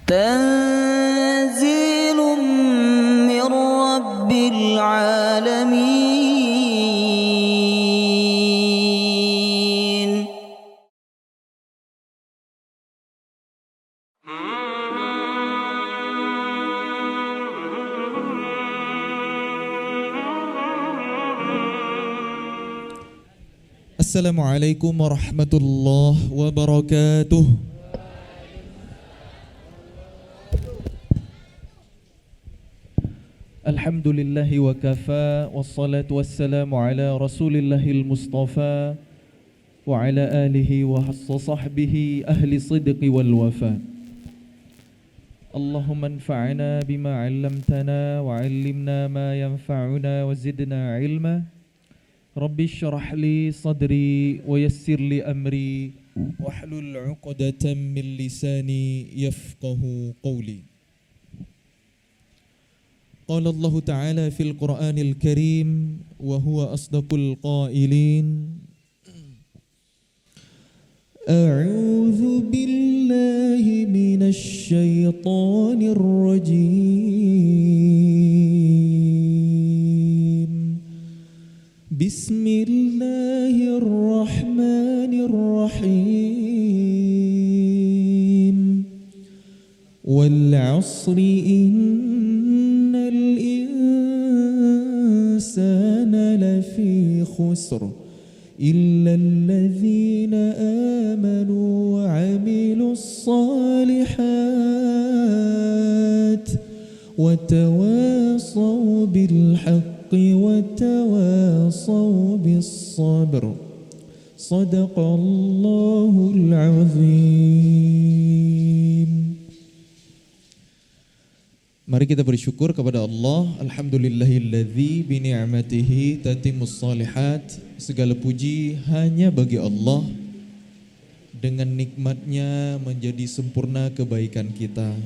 تنزيل من رب العالمين. Assalamualaikum warahmatullahi wabarakatuh. Alhamdulillahi wa kafa, wassalatu wassalamu ala rasulillahil mustafa wa ala alihi wa sahbihi ahli sidqi wal wafa. Allahumma anfa'na bima 'allamtana wa 'allimna ma yanfa'una wa zidna 'ilma. Rabbi syrah li sadri wa yassir li amri wahlul 'uqdatam min lisani yafqahu qawli. Qala Allah Ta'ala fil Qur'anil Karim wa huwa asdaqul qailin. A'udzu billahi minasy syaithanir rajim. Bismillahirrahmanirrahim. Wal 'asri innal insana lafi khusr illa alladhina amanu wa 'amilus salihat wa tawasaw bil haqqi wa tawasaw bis sabr. Sadaqallahul azim. Mari kita bersyukur kepada Allah. Alhamdulillahilladzi bi ni'matihi tatimmus shalihat. Segala puji hanya bagi Allah. Dengan nikmatnya menjadi sempurna kebaikan kita.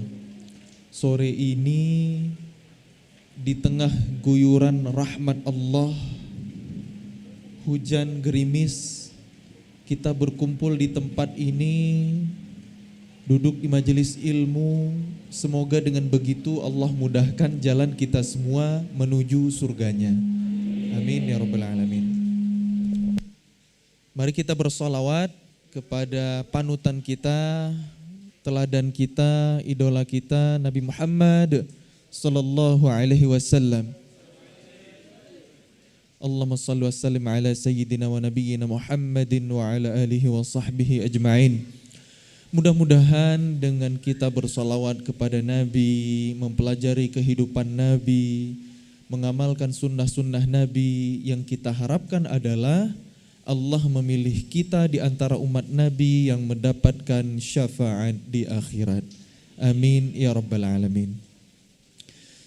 Sore ini di tengah guyuran rahmat Allah, hujan gerimis, kita berkumpul di tempat ini, duduk di majelis ilmu. Semoga dengan begitu Allah mudahkan jalan kita semua menuju surganya. Amin ya rabbal alamin. Mari kita bersolawat kepada panutan kita, teladan kita, idola kita, Nabi Muhammad sallallahu alaihi wasallam. Allahumma shalli wa sallim ala sayyidina wa nabiyyina Muhammadin wa ala alihi wa sahbihi ajma'in. Mudah-mudahan dengan kita bersolawat kepada Nabi, mempelajari kehidupan Nabi, mengamalkan sunnah-sunnah Nabi, yang kita harapkan adalah Allah memilih kita di antara umat Nabi yang mendapatkan syafaat di akhirat. Amin ya rabbal alamin.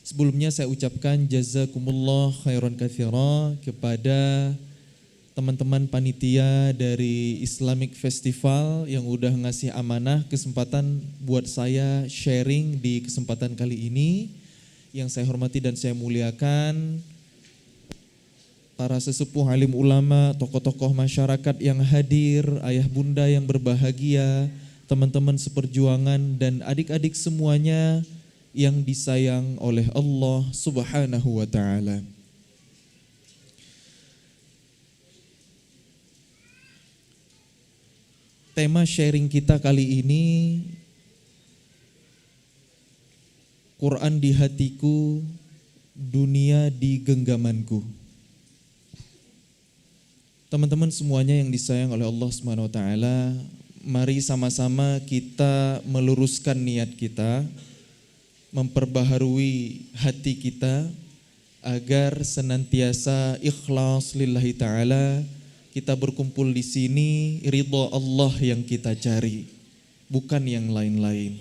Sebelumnya saya ucapkan jazakumullah khairan katsira kepada teman-teman panitia dari Islamic Festival yang udah ngasih amanah kesempatan buat saya sharing di kesempatan kali ini. Yang saya hormati dan saya muliakan para sesepuh alim ulama, tokoh-tokoh masyarakat yang hadir, ayah bunda yang berbahagia, teman-teman seperjuangan dan adik-adik semuanya yang disayang oleh Allah Subhanahu wa ta'ala. Tema sharing kita kali ini, Quran di hatiku, dunia di genggamanku. Teman-teman semuanya yang disayang oleh Allah Subhanahu wa ta'ala, mari sama-sama kita meluruskan niat kita, memperbaharui hati kita agar senantiasa ikhlas lillahi ta'ala. Kita berkumpul di sini, ridha Allah yang kita cari, bukan yang lain-lain.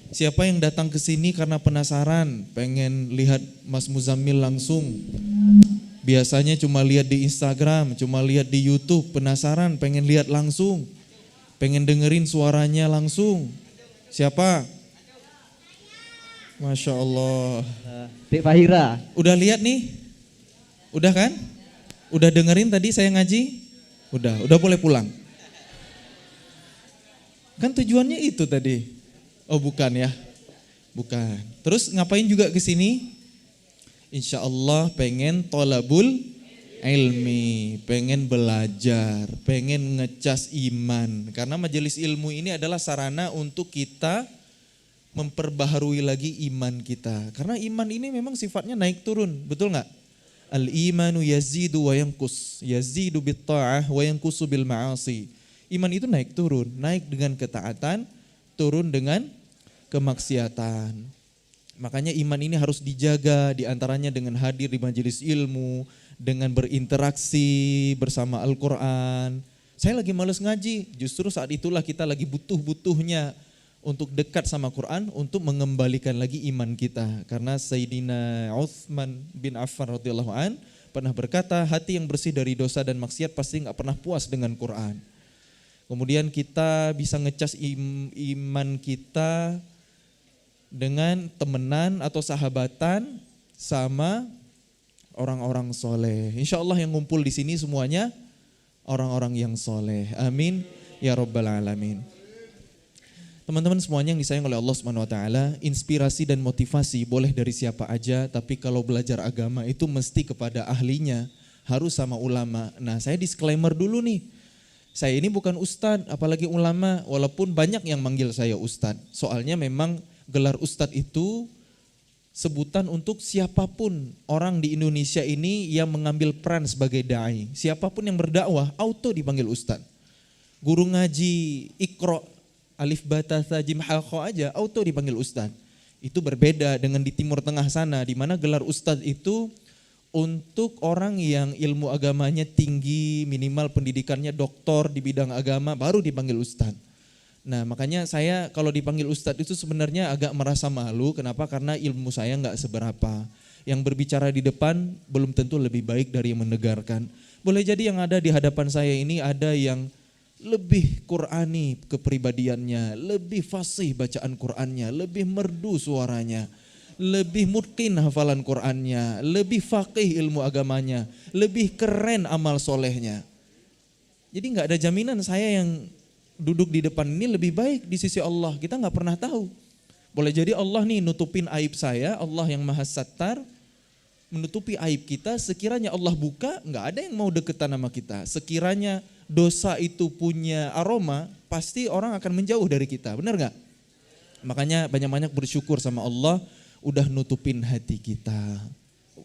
Siapa yang datang ke sini karena penasaran, pengen lihat Mas Muzammil langsung, biasanya cuma lihat di Instagram, cuma lihat di YouTube, penasaran, pengen lihat langsung, pengen dengerin suaranya langsung. Siapa? Masya Allah. Dek Fahira. Udah lihat nih? Udah kan? Udah dengerin tadi saya ngaji? Udah boleh pulang. Kan tujuannya itu tadi. Oh bukan ya, bukan. Terus ngapain juga ke sini? Insya Allah pengen tolabul ilmi, pengen belajar, pengen ngecas iman. Karena majelis ilmu ini adalah sarana untuk kita memperbaharui lagi iman kita. Karena iman ini memang sifatnya naik turun, betul nggak? Al-imanu yazidu wa yanqus, yazidu bit ta'ah wa yanqusu bil ma'asi. Iman itu naik turun, naik dengan ketaatan, turun dengan kemaksiatan. Makanya iman ini harus dijaga, diantaranya dengan hadir di majelis ilmu, dengan berinteraksi bersama Al-Quran. Saya lagi males ngaji, justru saat itulah kita lagi butuh-butuhnya untuk dekat sama Quran, untuk mengembalikan lagi iman kita. Karena Sayyidina Utsman bin Affan radhiyallahu an pernah berkata, hati yang bersih dari dosa dan maksiat pasti gak pernah puas dengan Quran. Kemudian kita bisa ngecas iman kita dengan temenan atau sahabatan sama orang-orang soleh. Insya Allah yang ngumpul di sini semuanya orang-orang yang soleh. Amin ya rabbal alamin. Teman-teman semuanya yang disayang oleh Allah Subhanahu wa taala, inspirasi dan motivasi boleh dari siapa aja, tapi kalau belajar agama itu mesti kepada ahlinya, harus sama ulama. Nah, saya disclaimer dulu nih. Saya ini bukan ustadz, apalagi ulama, walaupun banyak yang manggil saya ustadz. Soalnya memang gelar ustadz itu sebutan untuk siapapun orang di Indonesia ini yang mengambil peran sebagai dai. Siapapun yang berdakwah, auto dipanggil ustadz. Guru ngaji, Iqra, Alif Bata Tajim Halqa aja auto dipanggil ustadz. Itu berbeda dengan di Timur Tengah sana, di mana gelar ustadz itu untuk orang yang ilmu agamanya tinggi, minimal pendidikannya doktor di bidang agama, baru dipanggil ustadz. Nah makanya saya kalau dipanggil ustadz itu sebenarnya agak merasa malu. Kenapa? Karena ilmu saya gak seberapa. Yang berbicara di depan belum tentu lebih baik dari yang mendengarkan. Boleh jadi yang ada di hadapan saya ini ada yang lebih Qur'ani kepribadiannya, lebih fasih bacaan Qur'annya, lebih merdu suaranya, lebih mutqin hafalan Qur'annya, lebih faqih ilmu agamanya, lebih keren amal solehnya. Jadi gak ada jaminan saya yang duduk di depan ini lebih baik di sisi Allah, kita gak pernah tahu. Boleh jadi Allah nih nutupin aib saya, Allah yang maha sattar, menutupi aib kita, sekiranya Allah buka, gak ada yang mau deketan sama kita. Sekiranya dosa itu punya aroma, pasti orang akan menjauh dari kita, benar gak? Makanya banyak-banyak bersyukur sama Allah, udah nutupin hati kita.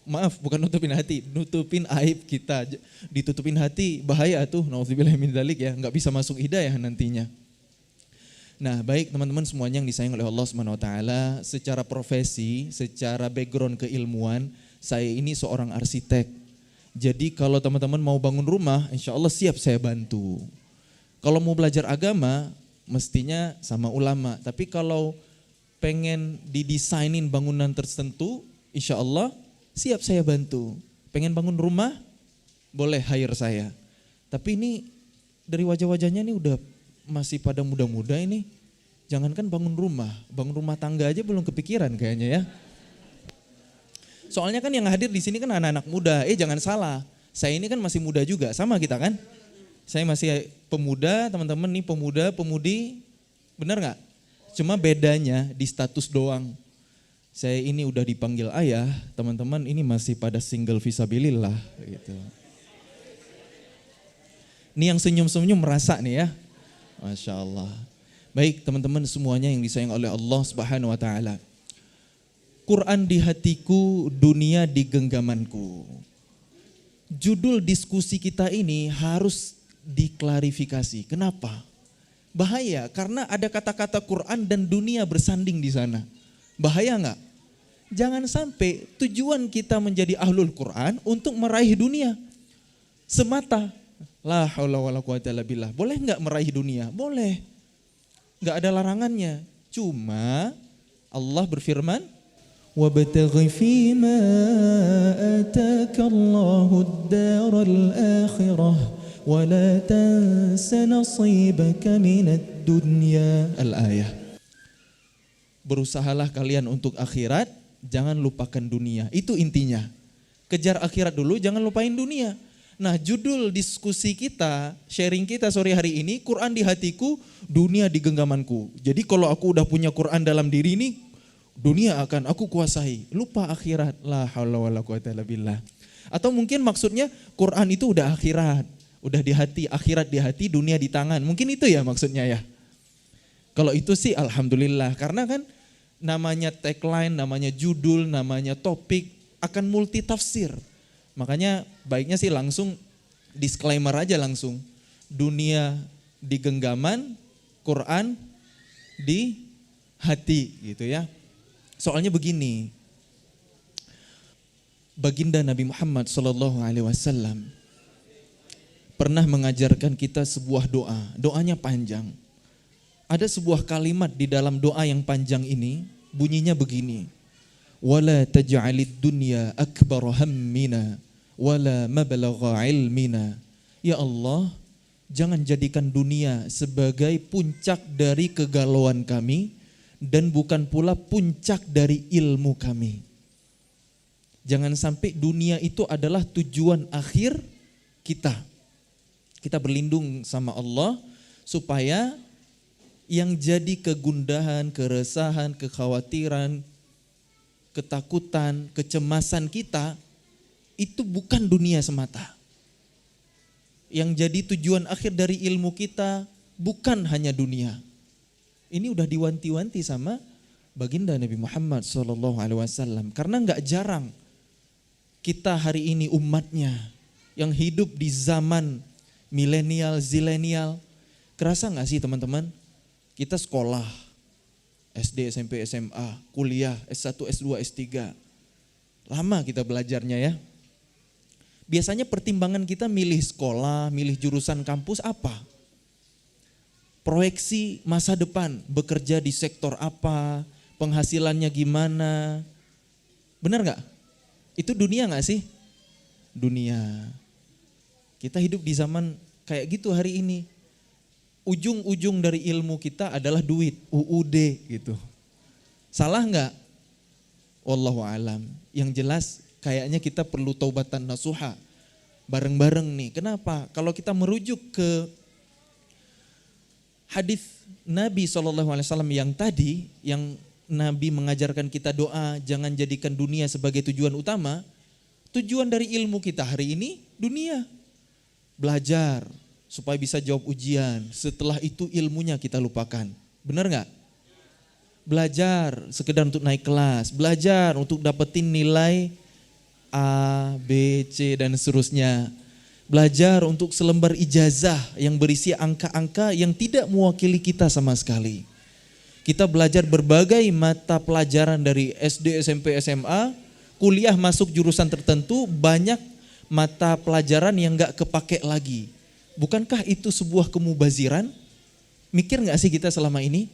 Maaf, bukan nutupin hati, nutupin aib kita. Ditutupin hati, bahaya tuh, na'udzubillahi min dzalik ya, gak bisa masuk hidayah nantinya. Nah baik teman-teman semuanya yang disayang oleh Allah SWT, secara profesi, secara background keilmuan, saya ini seorang arsitek. Jadi kalau teman-teman mau bangun rumah, insya Allah siap saya bantu. Kalau mau belajar agama, mestinya sama ulama. Tapi kalau pengen didesainin bangunan tertentu, insya Allah siap saya bantu. Pengen bangun rumah, boleh hire saya. Tapi ini dari wajah-wajahnya ini udah masih pada muda-muda ini. Jangankan bangun rumah tangga aja belum kepikiran kayaknya ya. Soalnya kan yang hadir di sini kan anak-anak muda. Jangan salah, saya ini kan masih muda juga, sama kita kan. Saya masih pemuda, teman-teman nih pemuda, pemudi, benar nggak? Cuma bedanya di status doang. Saya ini udah dipanggil ayah, teman-teman ini masih pada single visabilillah gitu. Ini yang senyum-senyum merasa nih ya, Masya Allah. Baik teman-teman semuanya yang disayang oleh Allah Subhanahu Wa Taala. Quran di hatiku, dunia di genggamanku. Judul diskusi kita ini harus diklarifikasi. Kenapa? Bahaya, karena ada kata-kata Quran dan dunia bersanding di sana. Bahaya enggak? Jangan sampai tujuan kita menjadi ahlul Quran untuk meraih dunia semata. La haula wala quwata illa billah. Boleh enggak meraih dunia? Boleh. Enggak ada larangannya. Cuma Allah berfirman, وَابْتَغِ فِيمَا آتَاكَ اللَّهُ الدَّارَ الْآخِرَةَ وَلَا تَنْسَ نَصِيبَكَ مِنَ الدُّنْيَا. Al-ayah. Berusahalah kalian untuk akhirat, jangan lupakan dunia. Itu intinya. Kejar akhirat dulu, jangan lupain dunia. Nah, judul diskusi kita, sharing kita sore hari ini, Quran di hatiku, dunia di genggamanku. Jadi kalau aku udah punya Quran dalam diri ini, dunia akan aku kuasai. Lupa akhirat. La haula wala quwata illa billah. Atau mungkin maksudnya Quran itu udah akhirat, udah di hati, akhirat di hati, dunia di tangan. Mungkin itu ya maksudnya ya. Kalau itu sih alhamdulillah, karena kan namanya tagline, namanya judul, namanya topik akan multi tafsir. Makanya baiknya sih langsung disclaimer aja langsung. Dunia di genggaman, Quran di hati gitu ya. Soalnya begini, Baginda Nabi Muhammad SAW pernah mengajarkan kita sebuah doa. Doanya panjang. Ada sebuah kalimat di dalam doa yang panjang ini, bunyinya begini. Wala taj'alid dunya akbar hammina wala mablagha ilmina. Ya Allah, jangan jadikan dunia sebagai puncak dari kegalauan kami dan bukan pula puncak dari ilmu kami. Jangan sampai dunia itu adalah tujuan akhir kita. Kita berlindung sama Allah supaya yang jadi kegundahan, keresahan, kekhawatiran, ketakutan, kecemasan kita itu bukan dunia semata. Yang jadi tujuan akhir dari ilmu kita bukan hanya dunia. Ini udah diwanti-wanti sama Baginda Nabi Muhammad SAW. Karena nggak jarang kita hari ini umatnya yang hidup di zaman milenial, zilenial, kerasa nggak sih teman-teman? Kita sekolah, SD, SMP, SMA, kuliah, S1, S2, S3. Lama kita belajarnya ya. Biasanya pertimbangan kita milih sekolah, milih jurusan kampus apa? Proyeksi masa depan, bekerja di sektor apa, penghasilannya gimana. Benar nggak? Itu dunia gak sih? Dunia. Kita hidup di zaman kayak gitu hari ini. Ujung-ujung dari ilmu kita adalah duit, UUD gitu. Salah gak? Wallahu alam. Yang jelas kayaknya kita perlu taubatan nasuha. Bareng-bareng nih. Kenapa? Kalau kita merujuk ke hadis Nabi SAW yang tadi, yang Nabi mengajarkan kita doa, jangan jadikan dunia sebagai tujuan utama. Tujuan dari ilmu kita hari ini dunia. Belajar supaya bisa jawab ujian. Setelah itu ilmunya kita lupakan. Benar gak? Belajar sekedar untuk naik kelas. Belajar untuk dapetin nilai A, B, C dan seterusnya. Belajar untuk selembar ijazah yang berisi angka-angka yang tidak mewakili kita sama sekali. Kita belajar berbagai mata pelajaran dari SD, SMP, SMA, kuliah masuk jurusan tertentu, banyak mata pelajaran yang gak kepake lagi. Bukankah itu sebuah kemubaziran? Mikir gak sih kita selama ini?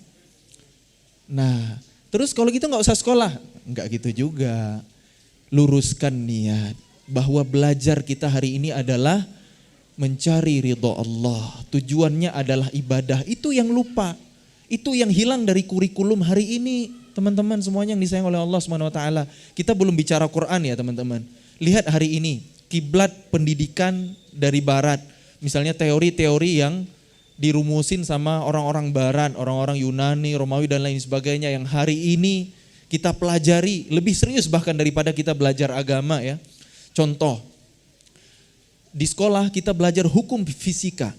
Nah, terus kalau gitu gak usah sekolah? Enggak gitu juga. Luruskan niat bahwa belajar kita hari ini adalah mencari ridho Allah. Tujuannya adalah ibadah, itu yang lupa. Itu yang hilang dari kurikulum hari ini, teman-teman semuanya yang disayang oleh Allah SWT. Kita belum bicara Quran ya teman-teman. Lihat hari ini, kiblat pendidikan dari barat. Misalnya teori-teori yang dirumusin sama orang-orang barat, orang-orang Yunani, Romawi dan lain sebagainya yang hari ini kita pelajari lebih serius bahkan daripada kita belajar agama ya. Contoh, di sekolah kita belajar hukum fisika.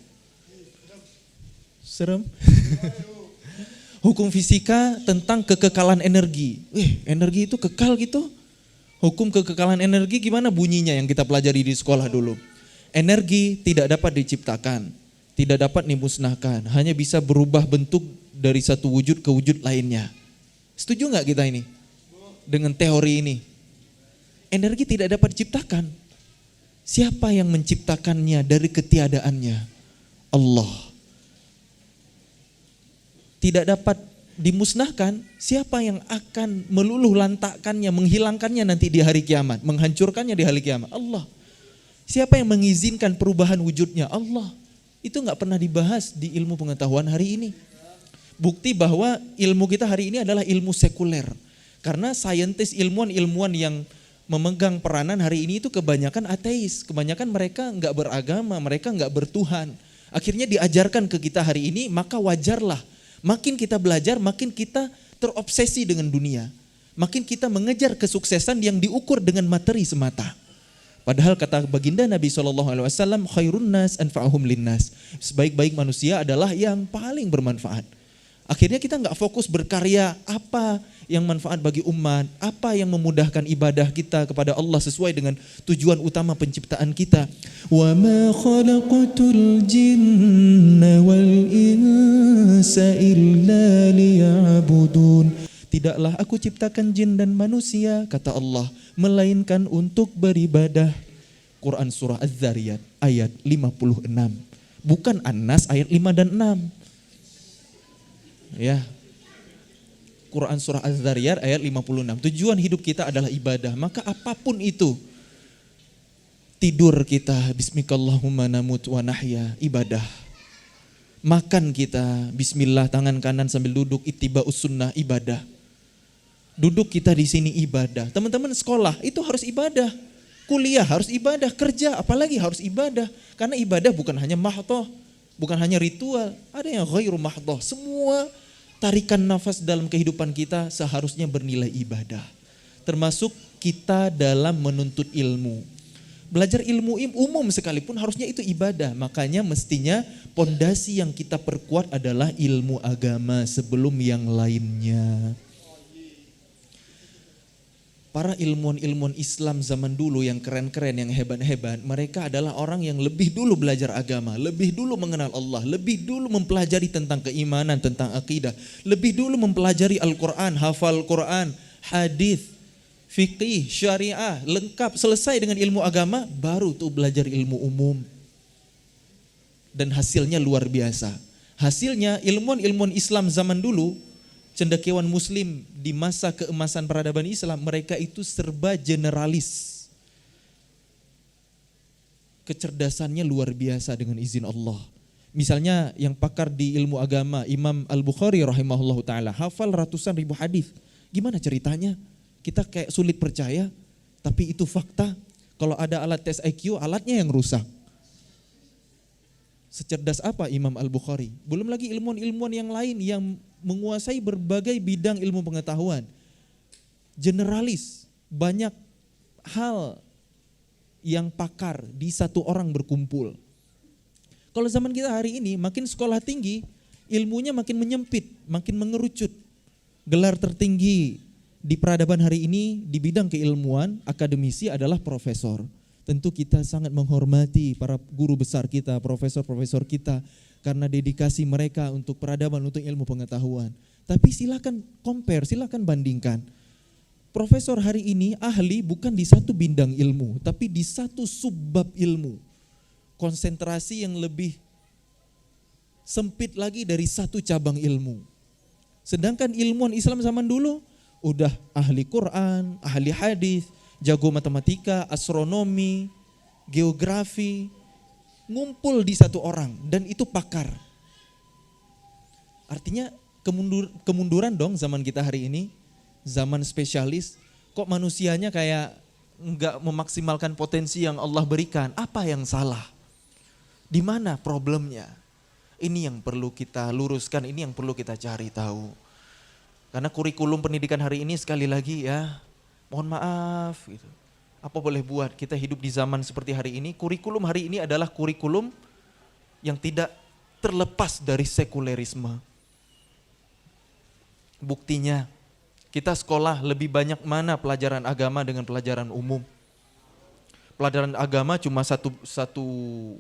Serem? Hukum fisika tentang kekekalan energi. Energi itu kekal gitu? Hukum kekekalan energi gimana bunyinya yang kita pelajari di sekolah dulu? Energi tidak dapat diciptakan, tidak dapat dimusnahkan, hanya bisa berubah bentuk dari satu wujud ke wujud lainnya. Setuju nggak kita ini? Dengan teori ini. Energi tidak dapat diciptakan. Siapa yang menciptakannya dari ketiadaannya? Allah. Tidak dapat dimusnahkan, siapa yang akan meluluh lantakkannya, menghilangkannya nanti di hari kiamat, menghancurkannya di hari kiamat? Allah. Siapa yang mengizinkan perubahan wujudnya? Allah. Itu gak pernah dibahas di ilmu pengetahuan hari ini. Bukti bahwa ilmu kita hari ini adalah ilmu sekuler. Karena saintis, ilmuwan-ilmuwan yang memegang peranan hari ini itu kebanyakan ateis, kebanyakan mereka nggak beragama, mereka nggak bertuhan. Akhirnya diajarkan ke kita hari ini, maka wajarlah. Makin kita belajar, makin kita terobsesi dengan dunia. Makin kita mengejar kesuksesan yang diukur dengan materi semata. Padahal kata baginda Nabi SAW, khairun nas anfa'uhum linnas. Sebaik-baik manusia adalah yang paling bermanfaat. Akhirnya kita nggak fokus berkarya apa yang manfaat bagi umat, apa yang memudahkan ibadah kita kepada Allah sesuai dengan tujuan utama penciptaan kita. Wa ma khalaqatul jinna wal insa illa liya'budun. Tidaklah aku ciptakan jin dan manusia, kata Allah, melainkan untuk beribadah. Quran surah Az-Zariyat ayat 56. Bukan An-Nas ayat 5 dan 6. Ya. Quran surah Az-Zariyat ayat 56. Tujuan hidup kita adalah ibadah. Maka apapun itu, tidur kita, bismikallahumma namut wa nahya, ibadah. Makan kita, bismillah, tangan kanan sambil duduk, ittiba'us sunnah, ibadah. Duduk kita di sini ibadah. Teman-teman sekolah itu harus ibadah. Kuliah harus ibadah, kerja apalagi harus ibadah. Karena ibadah bukan hanya mahdhah, bukan hanya ritual, ada yang ghairu mahdhah. Semua tarikan nafas dalam kehidupan kita seharusnya bernilai ibadah. Termasuk kita dalam menuntut ilmu. Belajar ilmu umum sekalipun harusnya itu ibadah. Makanya mestinya pondasi yang kita perkuat adalah ilmu agama sebelum yang lainnya. Para ilmuwan-ilmuwan Islam zaman dulu yang keren-keren, yang hebat-hebat, mereka adalah orang yang lebih dulu belajar agama, lebih dulu mengenal Allah, lebih dulu mempelajari tentang keimanan, tentang akidah, lebih dulu mempelajari Al-Quran, hafal Quran, hadis, fikih, syariah, lengkap, selesai dengan ilmu agama, baru tuh belajar ilmu umum. Dan hasilnya luar biasa. Hasilnya ilmuwan-ilmuwan Islam zaman dulu, cendekiawan muslim di masa keemasan peradaban Islam, mereka itu serba generalis. Kecerdasannya luar biasa dengan izin Allah. Misalnya yang pakar di ilmu agama, Imam Al-Bukhari rahimahullah ta'ala, hafal ratusan ribu hadis. Gimana ceritanya? Kita kayak sulit percaya, tapi itu fakta. Kalau ada alat tes IQ, alatnya yang rusak. Secerdas apa Imam Al-Bukhari? Belum lagi ilmuwan-ilmuwan yang lain yang menguasai berbagai bidang ilmu pengetahuan. Generalis, banyak hal yang pakar di satu orang berkumpul. Kalau zaman kita hari ini makin sekolah tinggi, ilmunya makin menyempit, makin mengerucut. Gelar tertinggi di peradaban hari ini di bidang keilmuan, akademisi adalah profesor. Tentu kita sangat menghormati para guru besar kita, profesor-profesor kita, karena dedikasi mereka untuk peradaban, untuk ilmu pengetahuan. Tapi silakan compare, silakan bandingkan. Profesor hari ini ahli bukan di satu bidang ilmu, tapi di satu subbab ilmu. Konsentrasi yang lebih sempit lagi dari satu cabang ilmu. Sedangkan ilmuwan Islam zaman dulu udah ahli Quran, ahli hadis, jago matematika, astronomi, geografi, ngumpul di satu orang dan itu pakar. Artinya kemunduran dong zaman kita hari ini, zaman spesialis. Kok manusianya kayak enggak memaksimalkan potensi yang Allah berikan? Apa yang salah? Di mana problemnya? Ini yang perlu kita luruskan, ini yang perlu kita cari tahu. Karena kurikulum pendidikan hari ini sekali lagi ya, mohon maaf gitu. Apa boleh buat, kita hidup di zaman seperti hari ini, kurikulum hari ini adalah kurikulum yang tidak terlepas dari sekulerisme. Buktinya, kita sekolah lebih banyak mana pelajaran agama dengan pelajaran umum. Pelajaran agama cuma satu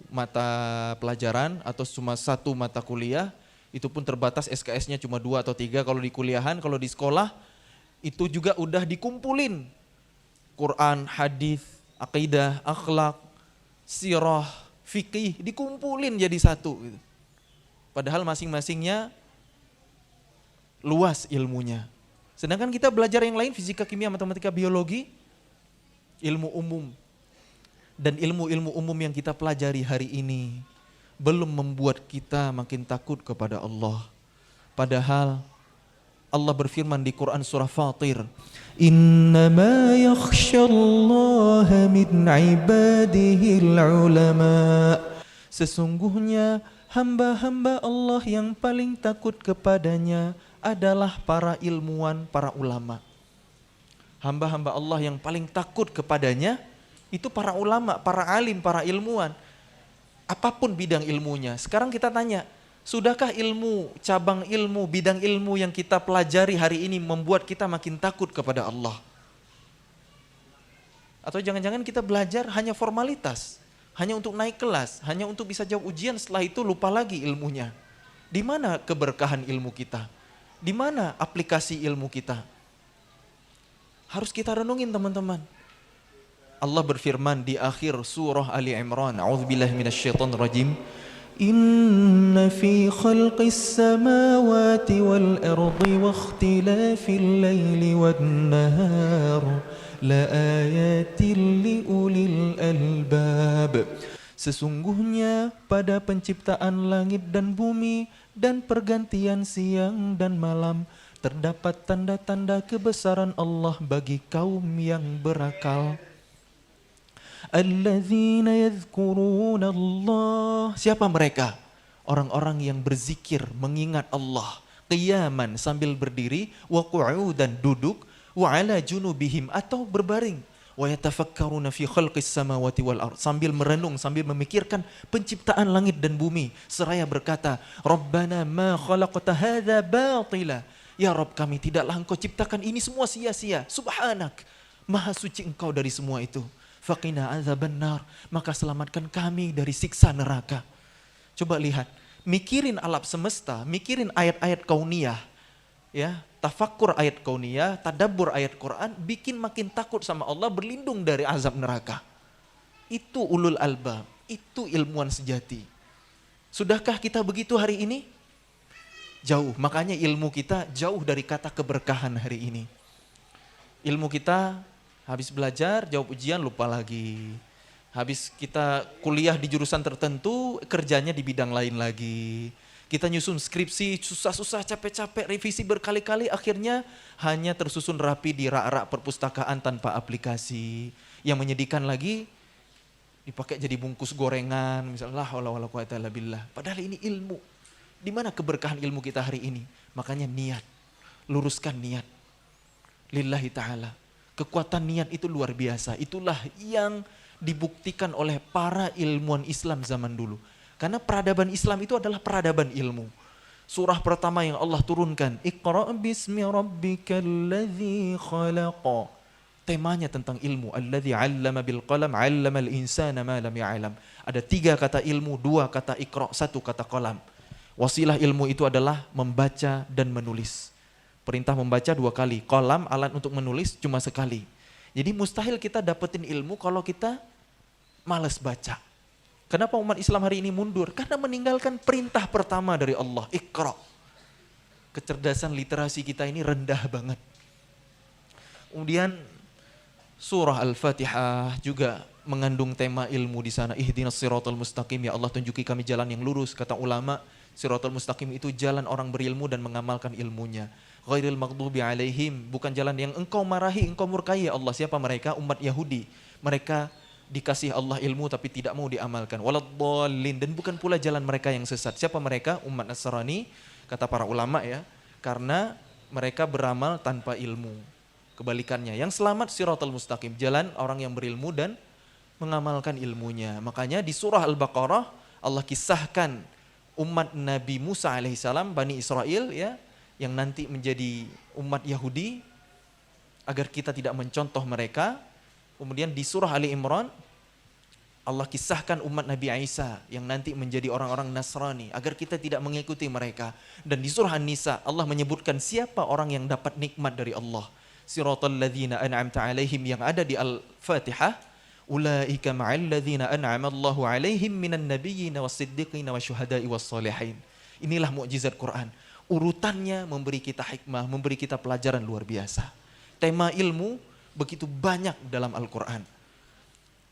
mata pelajaran atau cuma satu mata kuliah, itu pun terbatas, SKS-nya cuma 2 atau 3 kalau di kuliahan. Kalau di sekolah itu juga udah dikumpulin Quran, hadis, akidah, akhlak, sirah, fikih, dikumpulin jadi satu gitu. Padahal masing-masingnya luas ilmunya. Sedangkan kita belajar yang lain, fisika, kimia, matematika, biologi, ilmu umum. Dan ilmu-ilmu umum yang kita pelajari hari ini belum membuat kita makin takut kepada Allah. Padahal Allah berfirman di Quran surah Fatir, "Innama yakhsyallaha min ibadihil ulama." Sesungguhnya hamba-hamba Allah yang paling takut kepadanya adalah para ilmuwan, para ulama. Hamba-hamba Allah yang paling takut kepadanya itu para ulama, para alim, para ilmuwan. Apapun bidang ilmunya. Sekarang kita tanya, sudahkah ilmu, cabang ilmu, bidang ilmu yang kita pelajari hari ini membuat kita makin takut kepada Allah? Atau jangan-jangan kita belajar hanya formalitas, hanya untuk naik kelas, hanya untuk bisa jawab ujian, setelah itu lupa lagi ilmunya. Di mana keberkahan ilmu kita? Di mana aplikasi ilmu kita? Harus kita renungin teman-teman. Allah berfirman di akhir surah Ali Imran, A'udzubillahi minasyaitonirrajim. Inna fi khalqis samawati wal ardi wa ikhtilafil laili wan nahar la ayatin li ulil albab. Sesungguhnya pada penciptaan langit dan bumi dan pergantian siang dan malam terdapat tanda-tanda kebesaran Allah bagi kaum yang berakal. Alladzina yadhkuruna Allah. Siapa mereka? Orang-orang yang berzikir, mengingat Allah. Qiyaman, sambil berdiri. Wa qu'udan, duduk. Wa ala junubihim, atau berbaring. Wa yatafakkaruna fi khalqis samawati wal ard. Sambil merenung, sambil memikirkan penciptaan langit dan bumi. Seraya berkata, Rabbana ma khalaqta hadza batila. Ya Rabb kami, tidaklah engkau ciptakan ini semua sia-sia. Subhanak, maha suci engkau dari semua itu. Faqina azabannar, maka selamatkan kami dari siksa neraka. Coba lihat, mikirin alam semesta, mikirin ayat-ayat kauniyah, ya, tafakkur ayat kauniyah, tadabbur ayat Quran, bikin makin takut sama Allah, berlindung dari azab neraka. Itu ulul albab, itu ilmuwan sejati. Sudahkah kita begitu hari ini? Jauh, makanya ilmu kita jauh dari kata keberkahan hari ini. Ilmu kita habis belajar, jawab ujian, lupa lagi. Habis kita kuliah di jurusan tertentu, kerjanya di bidang lain lagi. Kita nyusun skripsi, susah-susah, capek-capek, revisi berkali-kali, akhirnya hanya tersusun rapi di rak-rak perpustakaan tanpa aplikasi. Yang menyedihkan lagi, dipakai jadi bungkus gorengan, misalnya, la haula wala quwata illa billah. Padahal ini ilmu. Di mana keberkahan ilmu kita hari ini? Makanya niat, luruskan niat. Lillahi ta'ala. Kekuatan niat itu luar biasa. Itulah yang dibuktikan oleh para ilmuwan Islam zaman dulu. Karena peradaban Islam itu adalah peradaban ilmu. Surah pertama yang Allah turunkan, Iqra' bismi rabbikal ladzi khalaqa. Temanya tentang ilmu. Alladzi 'allama bil qalam 'allamal insana ma lam ya'lam. Ada 3 kata ilmu, 2 kata Iqra', 1 kata qalam. Wasilah ilmu itu adalah membaca dan menulis. Perintah membaca 2 kali, qalam alat untuk menulis cuma sekali. Jadi mustahil kita dapetin ilmu kalau kita malas baca. Kenapa umat Islam hari ini mundur? Karena meninggalkan perintah pertama dari Allah, Iqra. Kecerdasan literasi kita ini rendah banget. Kemudian surah Al-Fatihah juga mengandung tema ilmu di sana. Ihdinas siratal mustaqim, ya Allah tunjuki kami jalan yang lurus. Kata ulama, siratal mustaqim itu jalan orang berilmu dan mengamalkan ilmunya. Ghairil maghdubi alaihim, bukan jalan yang engkau marahi, engkau murkai ya Allah. Siapa mereka? Umat Yahudi. Mereka dikasih Allah ilmu tapi tidak mau diamalkan. Waladdallin, dan bukan pula jalan mereka yang sesat. Siapa mereka? Umat Nasrani, kata para ulama ya. Karena mereka beramal tanpa ilmu. Kebalikannya, yang selamat siratal mustaqim, jalan orang yang berilmu dan mengamalkan ilmunya. Makanya di surah Al-Baqarah Allah kisahkan umat Nabi Musa alaihissalam, Bani Israel ya, yang nanti menjadi umat Yahudi, agar kita tidak mencontoh mereka. Kemudian di surah Ali Imran Allah kisahkan umat Nabi Isa yang nanti menjadi orang-orang Nasrani, agar kita tidak mengikuti mereka. Dan di surah An-Nisa Allah menyebutkan siapa orang yang dapat nikmat dari Allah. Siratal ladzina an'amta alaihim, yang ada di Al-Fatihah, ulaika ma'al ladzina an'ama Allahu alaihim minan nabiyyina was-siddiqina wasyuhada'i was-shalihin. Inilah mukjizat Quran. Urutannya memberi kita hikmah, memberi kita pelajaran luar biasa. Tema ilmu begitu banyak dalam Al-Quran.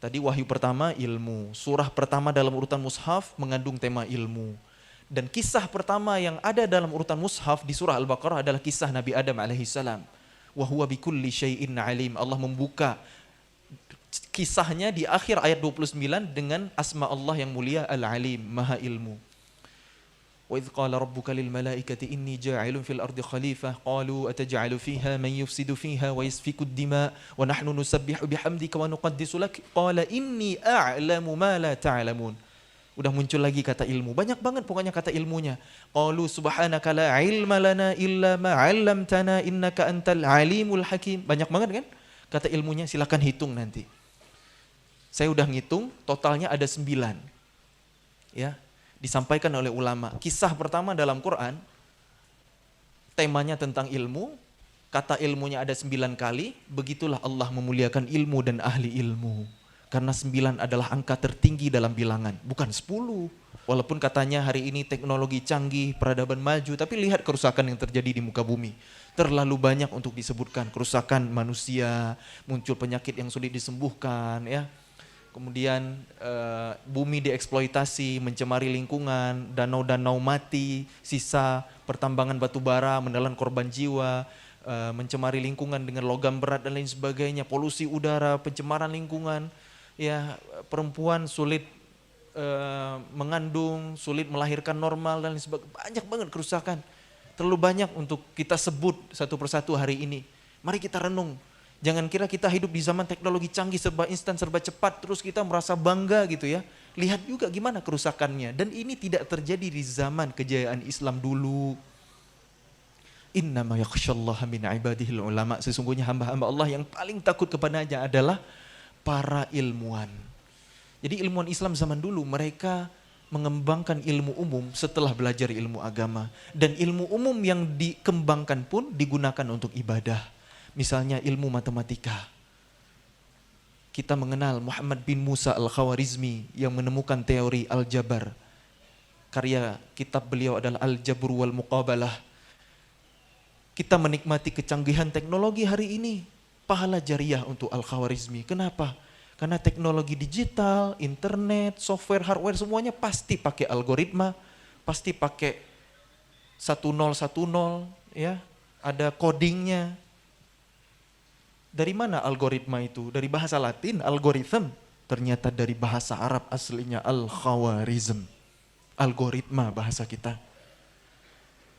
Tadi wahyu pertama ilmu, surah pertama dalam urutan mushaf mengandung tema ilmu. Dan kisah pertama yang ada dalam urutan mushaf di surah Al-Baqarah adalah kisah Nabi Adam alaihissalam. Wa huwa bikulli syai'in alim. Allah membuka kisahnya di akhir ayat 29 dengan asma Allah yang mulia Al-Alim, Maha Ilmu. Wa idh qala rabbuka lil malaikati inni ja'ilun fil ardi khalifah qalu ataj'alu fiha man yufsidu fiha wa yasfiku ad-dima wa nahnu nusabbihu bihamdika wa nuqaddisu lak qala inni a'lamu ma la ta'lamun. Udah muncul lagi kata ilmu. Banyak banget pokoknya kata ilmunya. Qalu subhanaka la ilma lana illa ma 'allamtana innaka antal alimul hakim. Banyak banget kan kata ilmunya, silakan hitung nanti. Saya udah ngitung, totalnya ada 9. Ya, disampaikan oleh ulama. Kisah pertama dalam Quran, temanya tentang ilmu, kata ilmunya ada 9 kali, begitulah Allah memuliakan ilmu dan ahli ilmu. Karena 9 adalah angka tertinggi dalam bilangan, bukan 10. Walaupun katanya hari ini teknologi canggih, peradaban maju, tapi lihat kerusakan yang terjadi di muka bumi. Terlalu banyak untuk disebutkan, kerusakan manusia, muncul penyakit yang sulit disembuhkan, ya. Kemudian bumi dieksploitasi, mencemari lingkungan, danau-danau mati, sisa pertambangan batu bara, menelan korban jiwa, mencemari lingkungan dengan logam berat dan lain sebagainya, polusi udara, pencemaran lingkungan, ya, perempuan sulit mengandung, sulit melahirkan normal dan lain sebagainya. Banyak banget kerusakan. Terlalu banyak untuk kita sebut satu persatu hari ini. Mari kita renung. Jangan kira kita hidup di zaman teknologi canggih, serba instan, serba cepat, terus kita merasa bangga gitu ya. Lihat juga gimana kerusakannya. Dan ini tidak terjadi di zaman kejayaan Islam dulu. Innama yakhsyallaha min ibadihil ulama. Sesungguhnya hamba-hamba Allah yang paling takut kepadanya adalah para ilmuwan. Jadi ilmuwan Islam zaman dulu mereka mengembangkan ilmu umum setelah belajar ilmu agama. Dan ilmu umum yang dikembangkan pun digunakan untuk ibadah. Misalnya ilmu matematika. Kita mengenal Muhammad bin Musa al-Khawarizmi yang menemukan teori aljabar. Karya kitab beliau adalah Al-Jabr wal Muqabalah. Kita menikmati kecanggihan teknologi hari ini. Pahala jariah untuk Al-Khawarizmi. Kenapa? Karena teknologi digital, internet, software, hardware semuanya pasti pakai algoritma, pasti pakai 1010, ya, ada codingnya. Dari mana algoritma itu? Dari bahasa Latin, algorithm. Ternyata dari bahasa Arab aslinya al-Khawarizm. Algoritma bahasa kita.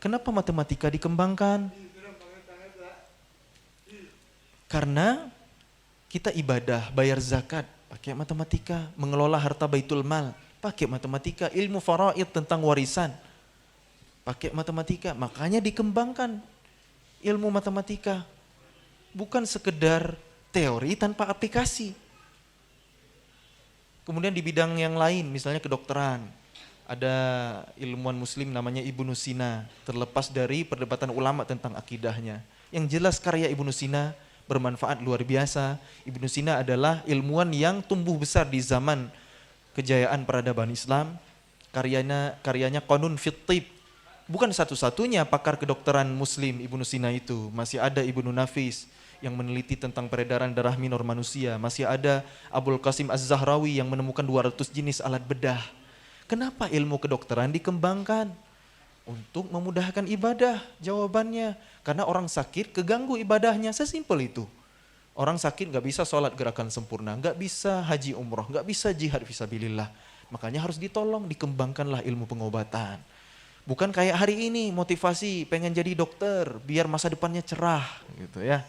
Kenapa matematika dikembangkan? Karena kita ibadah, bayar zakat, pakai matematika. Mengelola harta baitul mal, pakai matematika. Ilmu faraid tentang warisan, pakai matematika. Makanya dikembangkan ilmu matematika. Bukan sekedar teori tanpa aplikasi. Kemudian di bidang yang lain, misalnya kedokteran, ada ilmuwan muslim namanya Ibnu Sina, terlepas dari perdebatan ulama tentang akidahnya. Yang jelas karya Ibnu Sina bermanfaat luar biasa. Ibnu Sina adalah ilmuwan yang tumbuh besar di zaman kejayaan peradaban Islam. Karyanya Qanun fit Tib. Bukan satu-satunya pakar kedokteran muslim Ibnu Sina itu. Masih ada Ibnu Nafis yang meneliti tentang peredaran darah minor manusia. Masih ada Abul Qasim Az-Zahrawi yang menemukan 200 jenis alat bedah. Kenapa ilmu kedokteran dikembangkan? Untuk memudahkan ibadah. Jawabannya, karena orang sakit keganggu ibadahnya, sesimpel itu. Orang sakit gak bisa sholat gerakan sempurna, gak bisa haji umroh, gak bisa jihad fisabilillah. Makanya harus ditolong, dikembangkanlah ilmu pengobatan. Bukan kayak hari ini motivasi pengen jadi dokter biar masa depannya cerah gitu ya.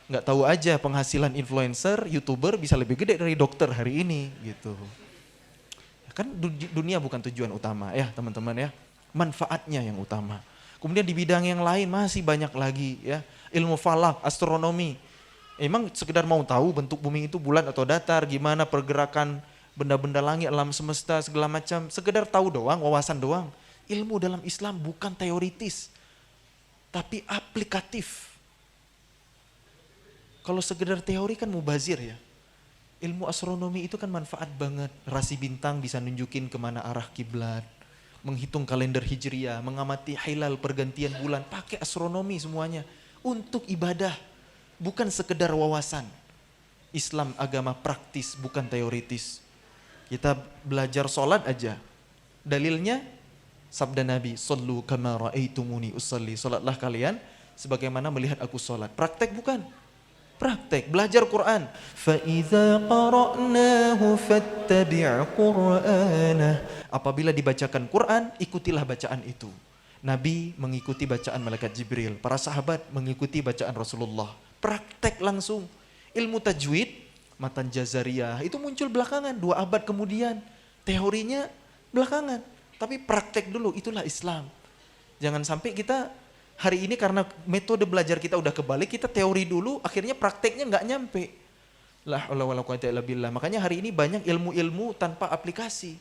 Nggak tahu aja penghasilan influencer, youtuber bisa lebih gede dari dokter hari ini gitu. Kan dunia bukan tujuan utama ya teman-teman ya, manfaatnya yang utama. Kemudian di bidang yang lain masih banyak lagi ya, ilmu falak, astronomi. Emang sekedar mau tahu bentuk bumi itu bulat atau datar, gimana pergerakan benda-benda langit, alam semesta segala macam, sekedar tahu doang, wawasan doang. Ilmu dalam Islam bukan teoritis, tapi aplikatif. Kalau sekedar teori kan mubazir ya. Ilmu astronomi itu kan manfaat banget. Rasi bintang bisa nunjukin kemana arah kiblat. Menghitung kalender hijriah, mengamati hilal pergantian bulan. Pakai astronomi semuanya. Untuk ibadah. Bukan sekedar wawasan. Islam agama praktis, bukan teoritis. Kita belajar sholat aja. Dalilnya Sabda Nabi, "Shallu kama ra'aitumuni usalli." Salatlah kalian sebagaimana melihat aku salat. Praktek bukan? Praktek, belajar Quran. Fa idza qara'nahu fattabi' qur'anah. Apabila dibacakan Quran, ikutilah bacaan itu. Nabi mengikuti bacaan malaikat Jibril, para sahabat mengikuti bacaan Rasulullah. Praktek langsung. Ilmu tajwid, matan jazariyah itu muncul belakangan, 2 abad kemudian. Teorinya belakangan, tapi praktek dulu, itulah Islam. Jangan sampai kita hari ini karena metode belajar kita udah kebalik, kita teori dulu, akhirnya prakteknya nggak nyampe. La haula wala quwwata illa billah. Makanya hari ini banyak ilmu-ilmu tanpa aplikasi.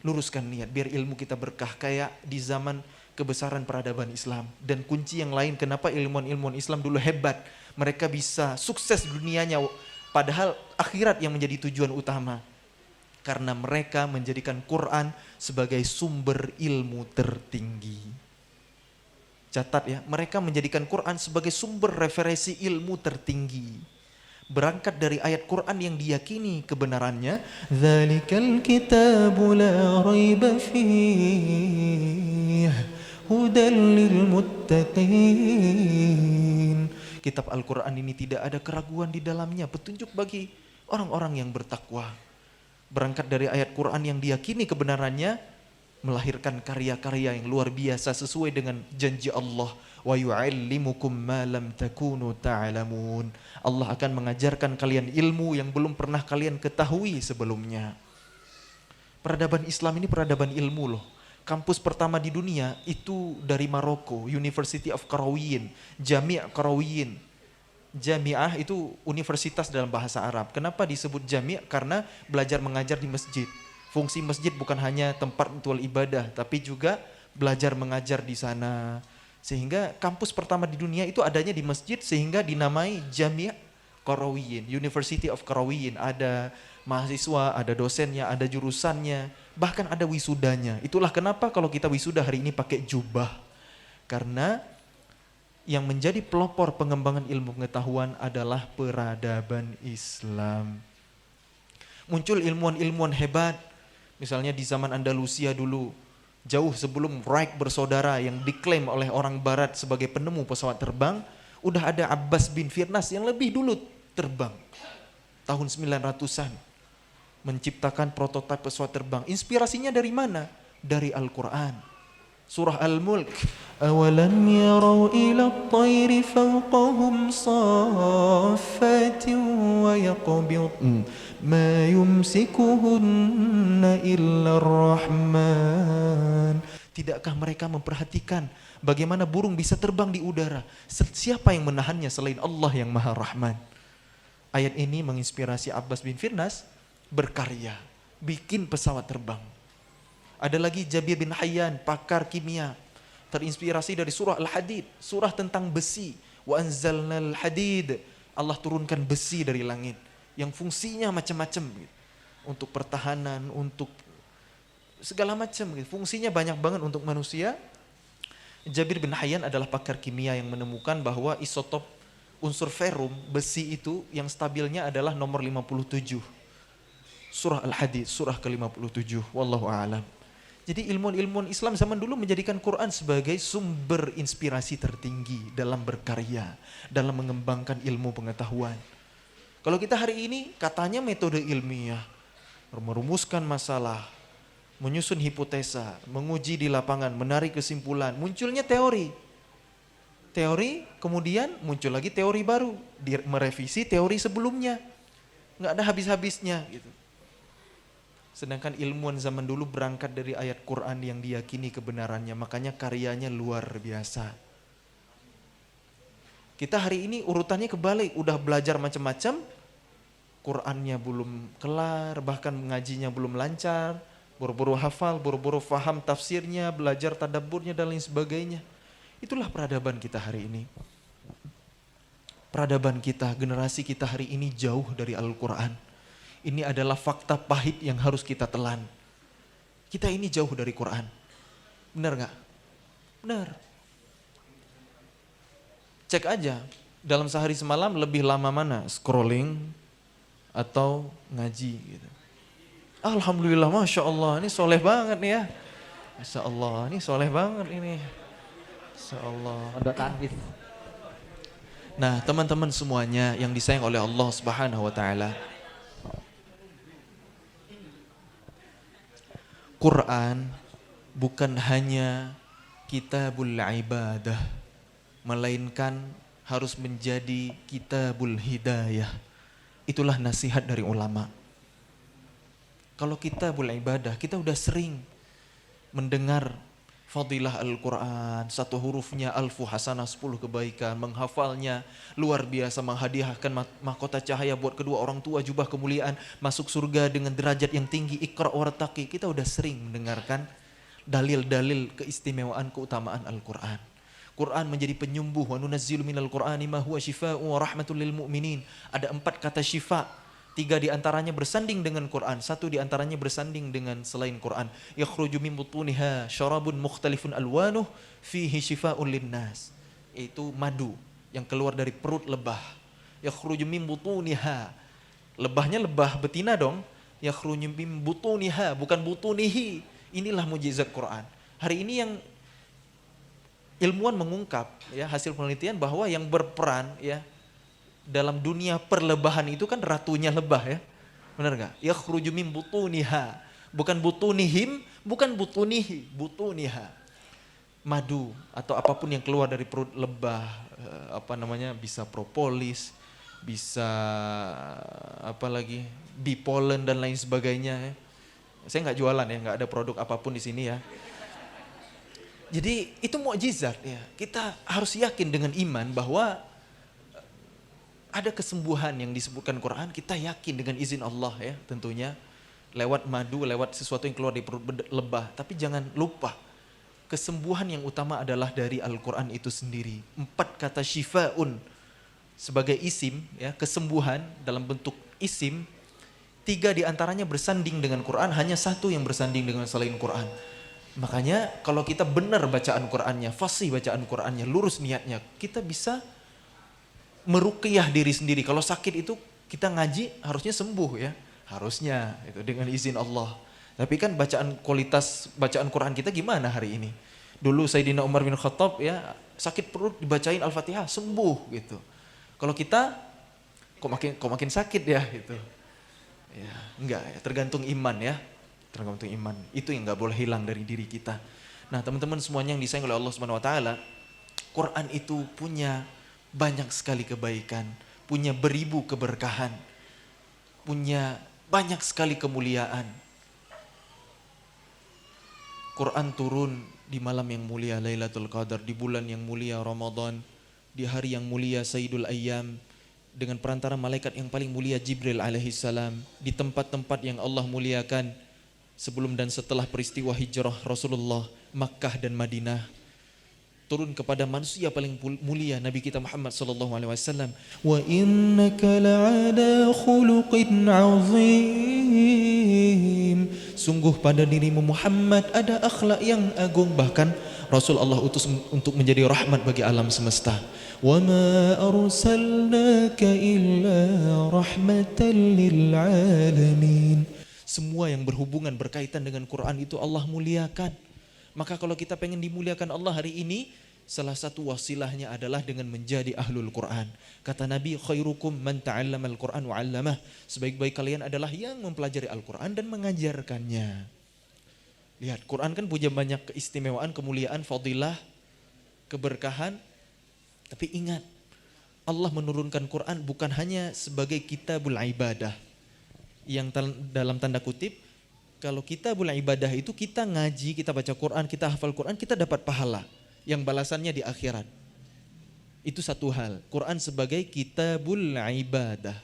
Luruskan niat biar ilmu kita berkah kayak di zaman kebesaran peradaban Islam. Dan kunci yang lain kenapa ilmuwan-ilmuwan Islam dulu hebat, mereka bisa sukses dunianya padahal akhirat yang menjadi tujuan utama. Karena mereka menjadikan Quran sebagai sumber ilmu tertinggi. Catat ya, mereka menjadikan Quran sebagai sumber referensi ilmu tertinggi. Berangkat dari ayat Quran yang diyakini kebenarannya, "Dzalikal kitabu la raiba fihi hudal lil muttaqin." Kitab Al-Quran ini tidak ada keraguan di dalamnya, petunjuk bagi orang-orang yang bertakwa. Berangkat dari ayat Quran yang diyakini kebenarannya, melahirkan karya-karya yang luar biasa sesuai dengan janji Allah. Wa yu'allimukum ma lam takunu ta'lamun. Allah akan mengajarkan kalian ilmu yang belum pernah kalian ketahui sebelumnya. Peradaban Islam ini peradaban ilmu loh. Kampus pertama di dunia itu dari Maroko, University of Qarawiyyin, Jami' Qarawiyyin. Jami'ah itu universitas dalam bahasa Arab. Kenapa disebut jami'? Karena belajar mengajar di masjid. Fungsi masjid bukan hanya tempat ritual ibadah, tapi juga belajar mengajar di sana. Sehingga kampus pertama di dunia itu adanya di masjid, sehingga dinamai Jami' Qarawiyyin, University of Qarawiyyin. Ada mahasiswa, ada dosennya, ada jurusannya, bahkan ada wisudanya. Itulah kenapa kalau kita wisuda hari ini pakai jubah. Karena yang menjadi pelopor pengembangan ilmu pengetahuan adalah peradaban Islam. Muncul ilmuwan-ilmuwan hebat, misalnya di zaman Andalusia dulu, jauh sebelum Wright bersaudara yang diklaim oleh orang barat sebagai penemu pesawat terbang, udah ada Abbas bin Firnas yang lebih dulu terbang. Tahun 900-an, menciptakan prototipe pesawat terbang. Inspirasinya dari mana? Dari Al-Quran. Surah Al-Mulk, awalam yarau ila at-tayri fawqahum saffatin wa yaqbid ma yumsikuhunna illa ar-Rahman. Tidakkah mereka memperhatikan bagaimana burung bisa terbang di udara? Siapa yang menahannya selain Allah yang Maha Rahman? Ayat ini menginspirasi Abbas bin Firnas berkarya, bikin pesawat terbang. Ada lagi Jabir bin Hayyan, pakar kimia, terinspirasi dari surah Al-Hadid, surah tentang besi. Wa anzalnal hadid, Allah turunkan besi dari langit yang fungsinya macam-macam gitu. Untuk pertahanan, untuk segala macam gitu. Fungsinya banyak banget untuk manusia. Jabir bin Hayyan adalah pakar kimia yang menemukan bahwa isotop unsur ferum, besi itu yang stabilnya adalah nomor 57. Surah Al-Hadid, surah ke-57. Wallahu a'lam. Jadi ilmuwan-ilmuwan Islam zaman dulu menjadikan Quran sebagai sumber inspirasi tertinggi dalam berkarya, dalam mengembangkan ilmu pengetahuan. Kalau kita hari ini katanya metode ilmiah, merumuskan masalah, menyusun hipotesa, menguji di lapangan, menarik kesimpulan, munculnya teori. Teori, kemudian muncul lagi teori baru, merevisi teori sebelumnya. Nggak ada habis-habisnya gitu. Sedangkan ilmuwan zaman dulu berangkat dari ayat Quran yang diyakini kebenarannya, makanya karyanya luar biasa. Kita hari ini urutannya kebalik, udah belajar macam-macam, Qurannya belum kelar, bahkan mengajinya belum lancar, buru-buru hafal, buru-buru faham tafsirnya, belajar tadabburnya dan lain sebagainya. Itulah peradaban kita hari ini. Peradaban kita, generasi kita hari ini jauh dari Al-Quran. Ini adalah fakta pahit yang harus kita telan. Kita ini jauh dari Quran. Benar gak? Benar. Cek aja, dalam sehari semalam lebih lama mana? Scrolling atau ngaji gitu. Alhamdulillah, Masya Allah, ini soleh banget nih ya. Masya Allah, ini soleh banget ini. Masya Allah. Pondok Tanfis. Nah, teman-teman semuanya yang disayang oleh Allah Subhanahu wa taala. Quran bukan hanya kitabul ibadah, melainkan harus menjadi kitabul hidayah. Itulah nasihat dari ulama. Kalau kitabul ibadah, kita udah sering mendengar fadilah Al-Quran, satu hurufnya alfu hasanah, 10 kebaikan, menghafalnya luar biasa, menghadiahkan mahkota cahaya buat kedua orang tua, jubah kemuliaan, masuk surga dengan derajat yang tinggi, iqra wartaqi. Kita udah sering mendengarkan dalil-dalil keistimewaan, keutamaan Al-Quran. Quran menjadi penyembuh, wa nunazzilu minal Qur'ani ma huwa shifaa'un wa rahmatul lil mu'minin. Ada 4 kata syifa, 3 diantaranya bersanding dengan Quran, 1 diantaranya bersanding dengan selain Quran. Yakhruju min butuniha syarabun mukhtalifun alwanuh fihi shifaa'un linnas. Itu madu yang keluar dari perut lebah. Yakhruju min butuniha. Lebahnya lebah betina dong. Yakhruju min butuniha, bukan butunihi. Inilah mujizat Quran. Hari ini yang ilmuwan mengungkap ya, hasil penelitian bahwa yang berperan ya dalam dunia perlebahan itu kan ratunya lebah ya. Benar enggak? Yakhruju min butuniha. Bukan butunihim, bukan butunihi, butuniha. Madu atau apapun yang keluar dari perut lebah, bisa propolis, bisa apa lagi? Bipolen dan lain sebagainya ya. Saya nggak jualan ya, nggak ada produk apapun di sini ya. Jadi itu mukjizat ya. Kita harus yakin dengan iman bahwa ada kesembuhan yang disebutkan Quran, kita yakin dengan izin Allah ya tentunya. Lewat madu, lewat sesuatu yang keluar dari perut lebah. Tapi jangan lupa, kesembuhan yang utama adalah dari Al-Quran itu sendiri. 4 kata syifa'un sebagai isim ya, kesembuhan dalam bentuk isim. 3 diantaranya bersanding dengan Quran, hanya 1 yang bersanding dengan selain Quran. Makanya kalau kita benar bacaan Qurannya, fasih bacaan Qurannya, lurus niatnya, kita bisa meruqyah diri sendiri. Kalau sakit itu kita ngaji harusnya sembuh ya, harusnya itu dengan izin Allah. Tapi kan kualitas bacaan Quran kita gimana hari ini? Dulu Sayyidina Umar bin Khattab ya, sakit perut dibacain Al-Fatihah sembuh gitu. Kalau kita kok makin sakit ya gitu. Ya, enggak ya, tergantung iman ya. Tergantung iman. Itu yang enggak boleh hilang dari diri kita. Nah, teman-teman semuanya yang disayang oleh Allah Subhanahu wa taala, Quran itu punya banyak sekali kebaikan, punya beribu keberkahan, punya banyak sekali kemuliaan. Quran turun di malam yang mulia Lailatul Qadar, di bulan yang mulia Ramadan, di hari yang mulia Sayyidul Ayyam, dengan perantara malaikat yang paling mulia Jibril alaihissalam, di tempat-tempat yang Allah muliakan sebelum dan setelah peristiwa hijrah Rasulullah Makkah dan Madinah. Turun kepada manusia paling mulia Nabi kita Muhammad sallallahu alaihi wasallam. Wa innaka la'ala khuluqin 'azim. Sungguh pada dirimu Muhammad ada akhlak yang agung, bahkan Rasul Allah utus untuk menjadi rahmat bagi alam semesta. Wa ma arsalnaka illa rahmatan lil alamin. Semua yang berhubungan berkaitan dengan Quran itu Allah muliakan. Maka kalau kita pengen dimuliakan Allah hari ini, salah satu wasilahnya adalah dengan menjadi ahlul Quran. Kata Nabi, khairukum man ta'allama al-Quran wa 'allamah. Sebaik-baik kalian adalah yang mempelajari Al-Quran dan mengajarkannya. Lihat, Quran kan punya banyak keistimewaan, kemuliaan, fadilah, keberkahan. Tapi ingat, Allah menurunkan Quran bukan hanya sebagai kitabul ibadah. Yang dalam tanda kutip, kalau kitabul ibadah itu kita ngaji, kita baca Quran, kita hafal Quran, kita dapat pahala yang balasannya di akhirat. Itu satu hal. Quran sebagai kitabul ibadah.